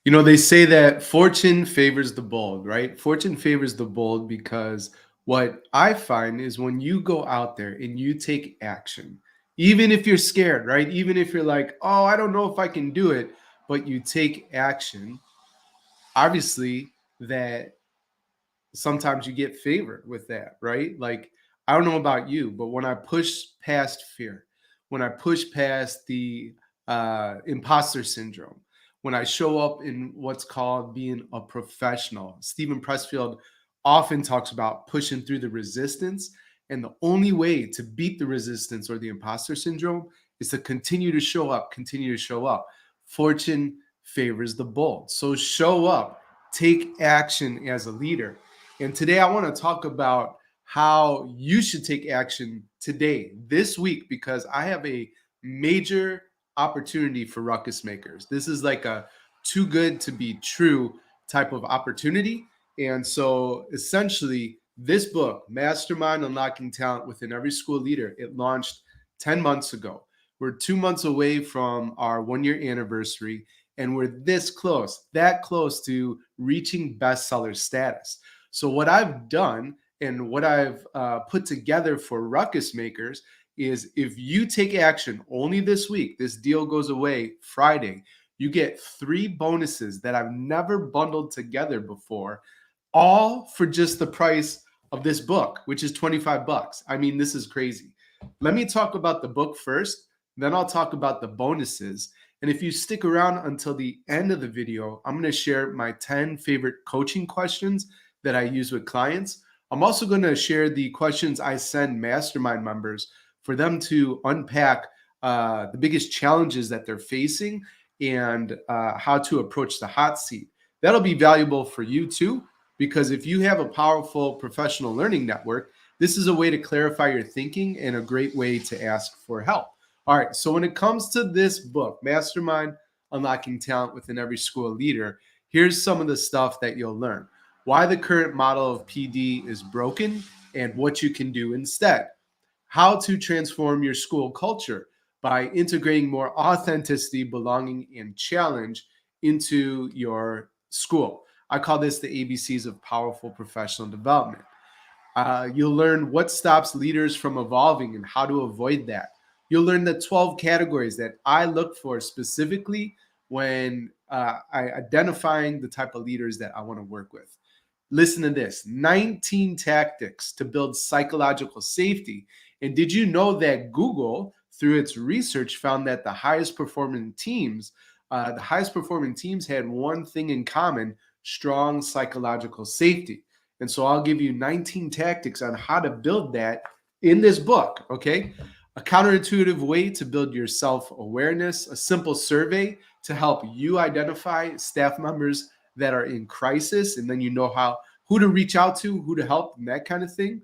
You know, they say that fortune favors the bold, right? Fortune favors the bold because what I find is when you go out there and you take action, even if you're scared, right? Even if you're like, oh, I don't know if I can do it, but you take action, obviously, that sometimes you get favored with that, right? Like, I don't know about you, but when I push past fear, when I push past the imposter syndrome, when I show up in what's called being a professional, Stephen Pressfield often talks about pushing through the resistance. And the only way to beat the resistance or the imposter syndrome is to continue to show up, continue to show up. Fortune favors the bold. So show up, take action as a leader. And today I want to talk about how you should take action today, this week, because I have a major opportunity for Ruckus Makers. This is like a too good to be true type of opportunity. And so essentially, this book, Mastermind Unlocking Talent Within Every School Leader, it launched 10 months ago. We're 2 months away from our 1 year anniversary, and we're this close, that close to reaching bestseller status. So what I've done and what I've put together for Ruckus Makers is if you take action only this week, this deal goes away Friday, you get 3 bonuses that I've never bundled together before, all for just the price of this book, which is 25 bucks. I mean, this is crazy. Let me talk about the book first, then I'll talk about the bonuses. And if you stick around until the end of the video, I'm going to share my 10 favorite coaching questions that I use with clients. I'm also going to share the questions I send mastermind members for them to unpack the biggest challenges that they're facing and how to approach the hot seat. That'll be valuable for you too, because if you have a powerful professional learning network, this is a way to clarify your thinking and a great way to ask for help. All right, so when it comes to this book, Mastermind Unlocking Talent Within Every School Leader, here's some of the stuff that you'll learn. Why the current model of PD is broken and what you can do instead. How to transform your school culture by integrating more authenticity, belonging, and challenge into your school. I call this the ABCs of powerful professional development. You'll learn what stops leaders from evolving and how to avoid that. You'll learn the 12 categories that I look for specifically when I identifying the type of leaders that I want to work with. Listen to this: 19 tactics to build psychological safety. And did you know that Google, through its research, found that the highest performing teams had one thing in common: strong psychological safety. And so I'll give you 19 tactics on how to build that in this book, okay? A counterintuitive way to build your self-awareness, a simple survey to help you identify staff members that are in crisis, and then you know who to reach out to, who to help, and that kind of thing.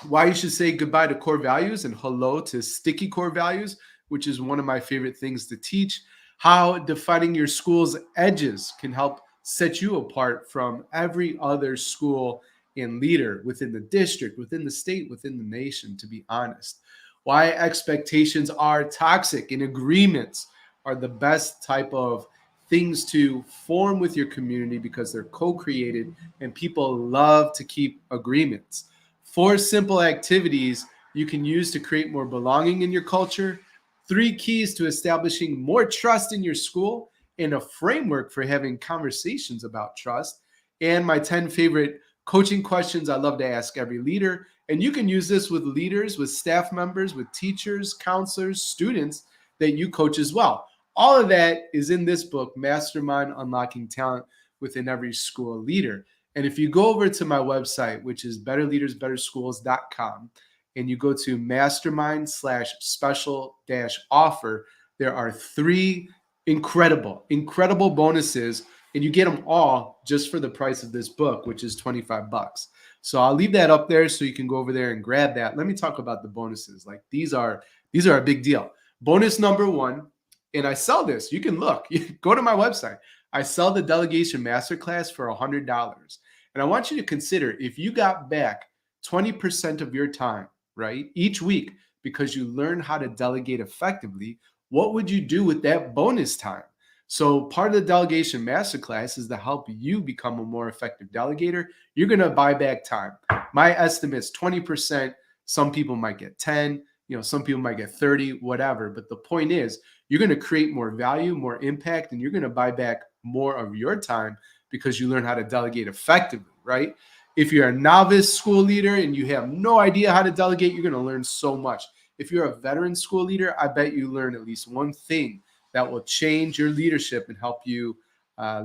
Why you should say goodbye to core values and hello to sticky core values, which is one of my favorite things to teach. How defining your school's edges can help set you apart from every other school and leader within the district, within the state, within the nation, to be honest. Why expectations are toxic and agreements are the best type of things to form with your community because they're co-created and people love to keep agreements. 4 simple activities you can use to create more belonging in your culture. 3 keys to establishing more trust in your school and a framework for having conversations about trust. And my 10 favorite coaching questions I love to ask every leader. And you can use this with leaders, with staff members, with teachers, counselors, students that you coach as well. All of that is in this book, Mastermind Unlocking Talent Within Every School Leader. And if you go over to my website, which is betterleadersbetterschools.com, and you go to mastermind/special-offer, there are 3 incredible bonuses, and you get them all just for the price of this book, which is 25 bucks. So I'll leave that up there so you can go over there and grab that. Let me talk about the bonuses. Like these are a big deal. Bonus number 1, and I sell this. You can look. You go to my website. I sell the Delegation Masterclass for $100. And I want you to consider, if you got back 20% of your time, right, each week, because you learn how to delegate effectively, what would you do with that bonus time? So part of the delegation masterclass is to help you become a more effective delegator. You're going to buy back time. My estimate is 20%. Some people might get 10, some people might get 30, whatever. But the point is, you're going to create more value, more impact, and you're going to buy back more of your time because you learn how to delegate effectively, right? If you're a novice school leader and you have no idea how to delegate, you're going to learn so much. If you're a veteran school leader, I bet you learn at least one thing that will change your leadership and help you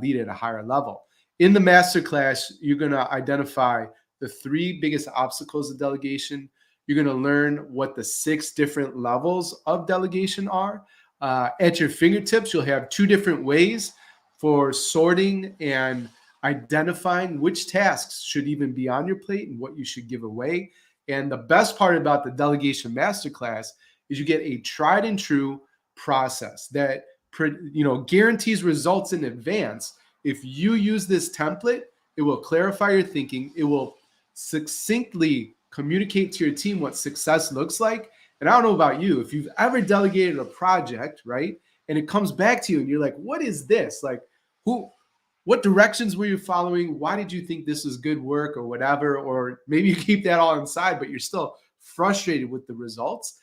lead at a higher level. In the masterclass, you're going to identify the 3 biggest obstacles of delegation. You're going to learn what the 6 different levels of delegation are. At your fingertips, you'll have 2 different ways for sorting and identifying which tasks should even be on your plate and what you should give away. And the best part about the delegation masterclass is you get a tried and true process that guarantees results in advance. If you use this template, it will clarify your thinking. It will succinctly communicate to your team what success looks like. And I don't know about you, if you've ever delegated a project, right, and it comes back to you and you're like, what is this? Like, what directions were you following? Why did you think this was good work or whatever? Or maybe you keep that all inside, but you're still frustrated with the results.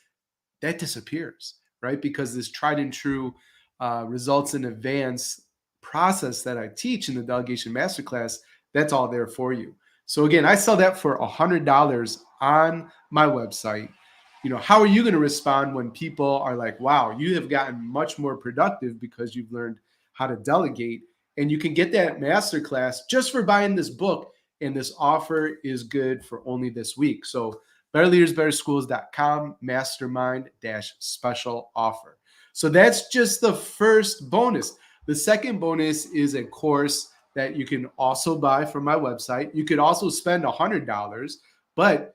That disappears, right? Because this tried and true results in advance process that I teach in the delegation masterclass, that's all there for you. So again, I sell that for $100 on my website. How are you going to respond when people are like, wow, you have gotten much more productive because you've learned how to delegate? And you can get that masterclass just for buying this book. And this offer is good for only this week. So betterleadersbetterschools.com Mastermind special offer. So that's just the first bonus. The second bonus is a course that you can also buy from my website. You could also spend $100, but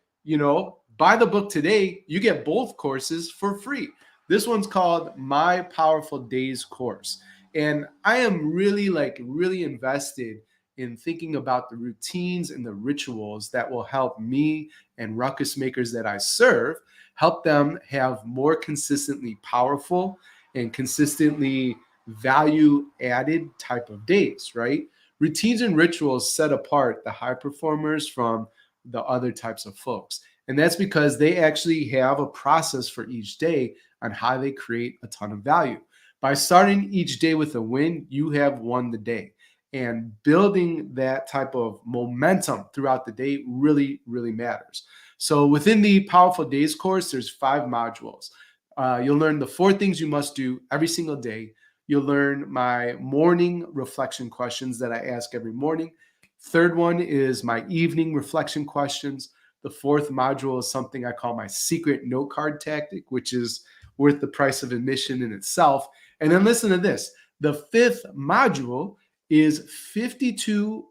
buy the book today, you get both courses for free. This one's called My Powerful Days course. And I am really invested in thinking about the routines and the rituals that will help me and Ruckus Makers that I serve, help them have more consistently powerful and consistently value added type of days, right? Routines and rituals set apart the high performers from the other types of folks. And that's because they actually have a process for each day on how they create a ton of value. By starting each day with a win, you have won the day. And building that type of momentum throughout the day really, really matters. So within the Powerful Days course, there's 5 modules. You'll learn the 4 things you must do every single day. You'll learn my morning reflection questions that I ask every morning. Third one is my evening reflection questions. The 4th module is something I call my secret note card tactic, which is worth the price of admission in itself. And then listen to this. The 5th module is 52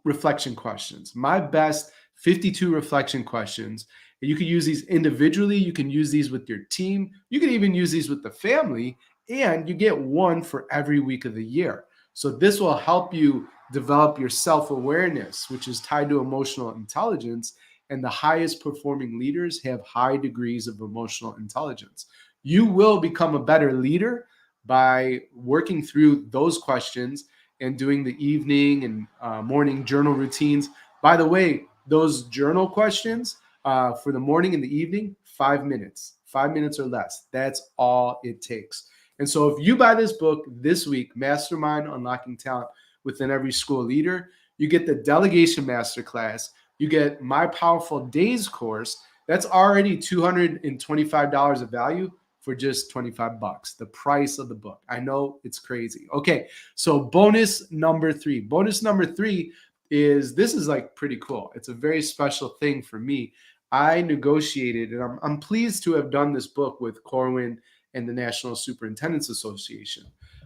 reflection questions, my best 52 reflection questions. You can use these individually. You can use these with your team. You can even use these with the family. And you get one for every week of the year. So this will help you develop your self-awareness, which is tied to emotional intelligence. And the highest performing leaders have high degrees of emotional intelligence. You will become a better leader by working through those questions and doing the evening and morning journal routines. By the way, those journal questions for the morning and the evening, 5 minutes or less. That's all it takes. And so if you buy this book this week, Mastermind, Unlocking Talent Within Every School Leader, you get the Delegation Masterclass, you get My Powerful Days course. That's already $225 of value for just 25 bucks, the price of the book. I know it's crazy. Okay, so bonus number 3. Bonus number 3 is, this is like pretty cool. It's a very special thing for me. I negotiated, and I'm pleased to have done this book with Corwin and the National Superintendents Association.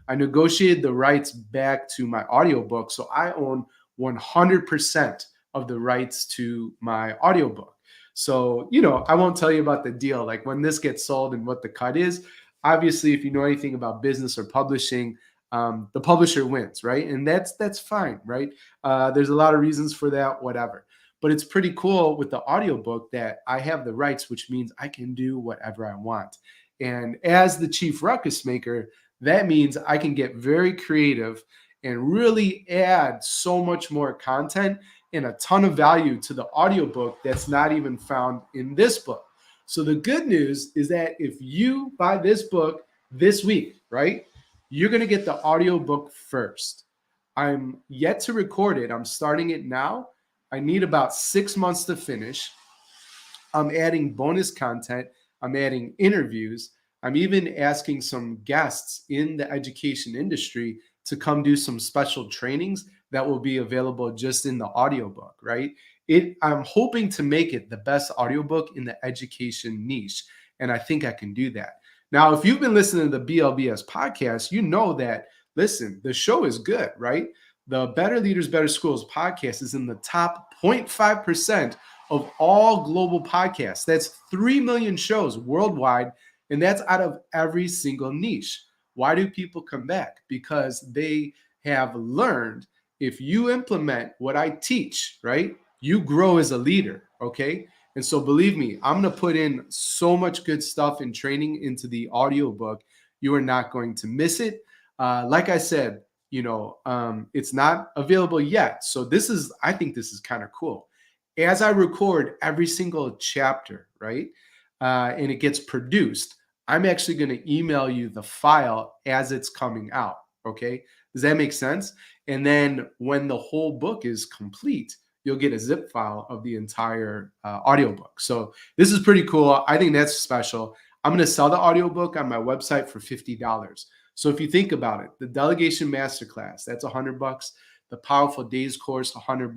I negotiated the rights back to my audiobook, so I own 100% of the rights to my audiobook. So, I won't tell you about the deal, like when this gets sold and what the cut is. Obviously, if you know anything about business or publishing, the publisher wins, right? And that's fine, right? There's a lot of reasons for that, whatever. But it's pretty cool with the audiobook that I have the rights, which means I can do whatever I want. And as the chief ruckus maker, That means I can get very creative and really add so much more content and a ton of value to the audiobook that's not even found in this book. So the good news is that if you buy this book this week, right, you're going to get the audiobook first. I'm yet to record it. I'm starting it now. I need about 6 months to finish. I'm adding bonus content. I'm adding interviews. I'm even asking some guests in the education industry to come do some special trainings that will be available just in the audiobook, right? I'm hoping to make it the best audiobook in the education niche. And I think I can do that. Now, if you've been listening to the BLBS podcast, you know that, listen, the show is good, right? The Better Leaders, Better Schools podcast is in the top 0.5% of all global podcasts. That's 3 million shows worldwide, and that's out of every single niche. Why do people come back? Because they have learned if you implement what I teach, right, you grow as a leader, okay? And so believe me, I'm going to put in so much good stuff and training into the audiobook. You are not going to miss it. Like I said, it's not available yet. So I think this is kind of cool. As I record every single chapter, right, and it gets produced, I'm actually going to email you the file as it's coming out. Okay. Does that make sense? And then when the whole book is complete, you'll get a zip file of the entire audiobook. So this is pretty cool. I think that's special. I'm going to sell the audiobook on my website for $50. So if you think about it, the Delegation Masterclass, that's $100. The Powerful Days course, $100.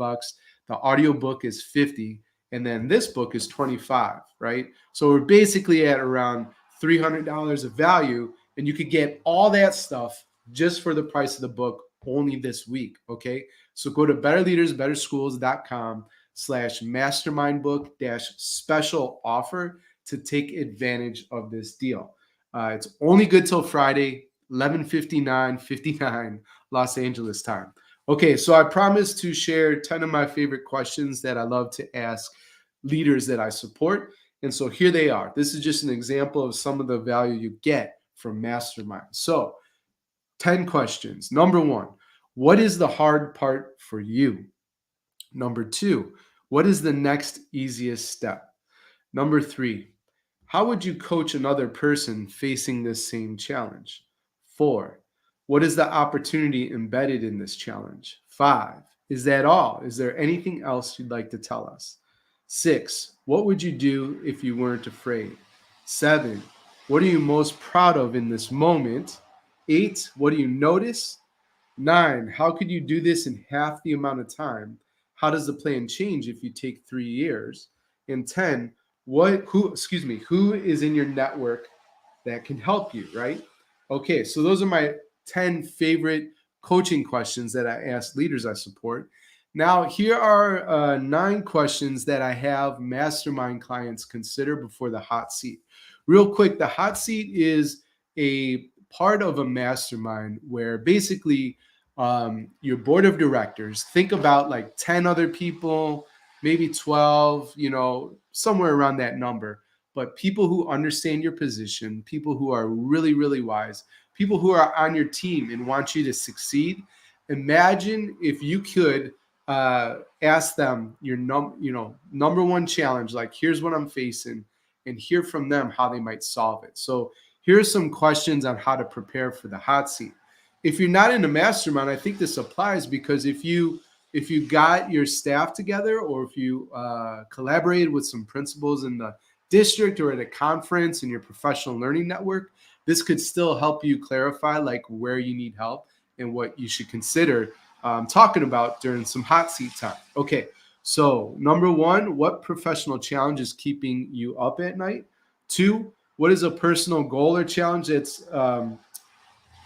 The audiobook is $50. And then this book is $25, right? So we're basically at around $300 of value, and you could get all that stuff just for the price of the book only this week, okay? So go to betterleadersbetterschools.com/mastermind book special offer to take advantage of this deal. It's only good till Friday, 11:59 Los Angeles time. Okay, so I promised to share 10 of my favorite questions that I love to ask leaders that I support. And so here they are. This is just an example of some of the value you get from Mastermind. So 10 questions. Number 1, what is the hard part for you? Number 2, what is the next easiest step? Number 3, how would you coach another person facing this same challenge? 4, what is the opportunity embedded in this challenge? 5, is that all? Is there anything else you'd like to tell us? 6, what would you do if you weren't afraid? 7, what are you most proud of in this moment? 8, what do you notice? 9, how could you do this in half the amount of time? How does the plan change if you take 3 years? And 10, who is in your network that can help you, right? Okay, so those are my 10 favorite coaching questions that I ask leaders I support. Now, here are 9 questions that I have mastermind clients consider before the hot seat. Real quick, the hot seat is a part of a mastermind where basically your board of directors, think about like 10 other people, maybe 12, somewhere around that number, but people who understand your position, people who are really, really wise, people who are on your team and want you to succeed. Imagine if you could ask them your number one challenge, like here's what I'm facing, and hear from them how they might solve it. So here's some questions on how to prepare for the hot seat. If you're not in a mastermind, I think this applies because if you got your staff together, or if you collaborated with some principals in the district or at a conference in your professional learning network, this could still help you clarify like where you need help and what you should consider talking about during some hot seat time. Okay, so number 1, what professional challenge is keeping you up at night? 2, what is a personal goal or challenge that's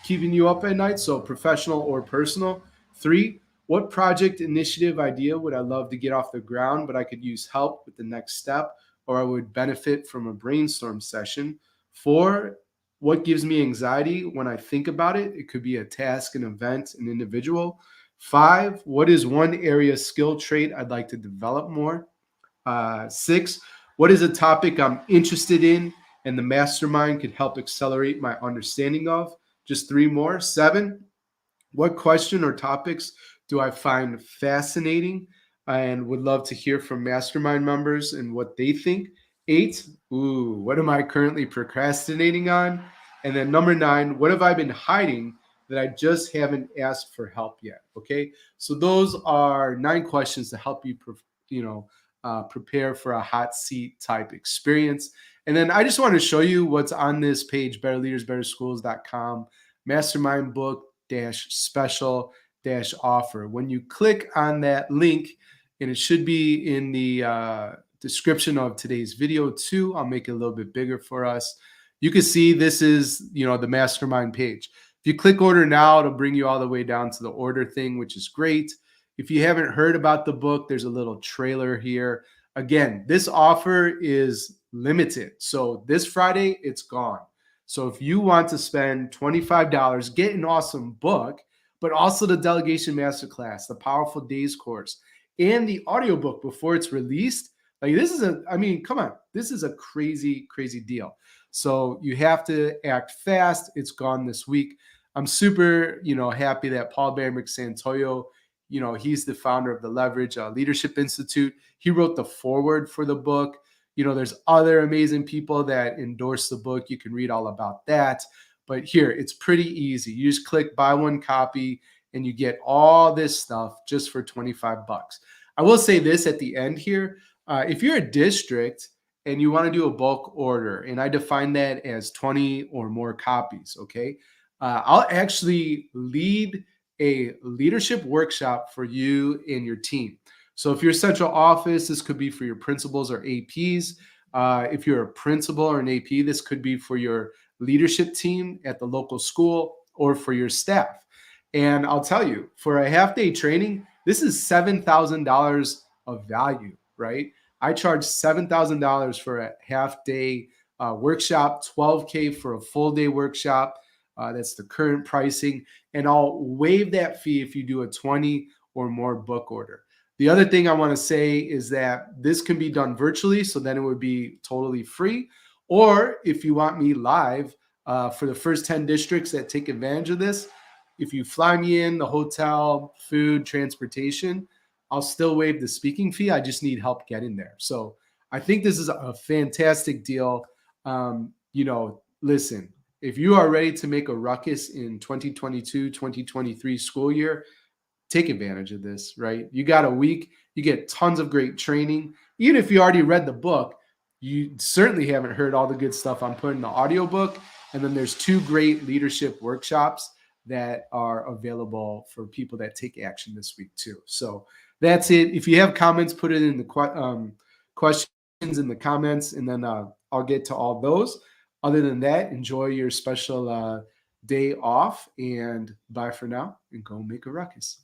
keeping you up at night? So professional or personal. 3, what project, initiative, idea would I love to get off the ground, but I could use help with the next step, or I would benefit from a brainstorm session? 4, what gives me anxiety when I think about it? It could be a task, an event, an individual. 5, what is one area, skill, trait I'd like to develop more? 6, what is a topic I'm interested in and the mastermind could help accelerate my understanding of? Just 3 more. 7, what question or topics do I find fascinating and would love to hear from Mastermind members and what they think? 8, ooh, what am I currently procrastinating on? And then number 9, what have I been hiding that I just haven't asked for help yet? Okay, so those are 9 questions to help you, prepare for a hot seat type experience. And then I just want to show you what's on this page, betterleadersbetterschools.com, mastermind book dash special dash offer. When you click on that link, and it should be in the description of today's video too, I'll make it a little bit bigger for us. You can see this is, the mastermind page. If you click order now, it'll bring you all the way down to the order thing, which is great. If you haven't heard about the book, there's a little trailer here. Again, this offer is limited. So this Friday, it's gone. So if you want to spend $25, get an awesome book, but also the Delegation Masterclass, the Powerful Days course, and the audiobook before it's released, like come on, this is a crazy, crazy deal. So you have to act fast. It's gone this week. I'm super, happy that Paul Bambrick Santoyo, he's the founder of the Leverage Leadership Institute. He wrote the foreword for the book. There's other amazing people that endorse the book. You can read all about that. But here, it's pretty easy. You just click buy one copy and you get all this stuff just for 25 bucks. I will say this at the end here. If you're a district and you want to do a bulk order, and I define that as 20 or more copies, okay? I'll actually lead a leadership workshop for you and your team. So if you're a central office, this could be for your principals or APs. If you're a principal or an AP, this could be for your leadership team at the local school or for your staff. And I'll tell you, for a half-day training, this is $7,000 of value, right? I charge $7,000 for a half-day workshop, $12K for a full-day workshop. That's the current pricing. And I'll waive that fee if you do a 20 or more book order. The other thing I want to say is that this can be done virtually, so then it would be totally free. Or if you want me live for the first 10 districts that take advantage of this, if you fly me in, the hotel, food, transportation, I'll still waive the speaking fee. I just need help getting there. So I think this is a fantastic deal. Listen, if you are ready to make a ruckus in 2022, 2023 school year, take advantage of this, right? You got a week, you get tons of great training. Even if you already read the book, you certainly haven't heard all the good stuff I'm putting in the audiobook. And then there's 2 great leadership workshops that are available for people that take action this week too. So that's it. If you have comments, put it in the questions in the comments, and then I'll get to all those. Other than that, enjoy your special day off, and bye for now, and go make a ruckus.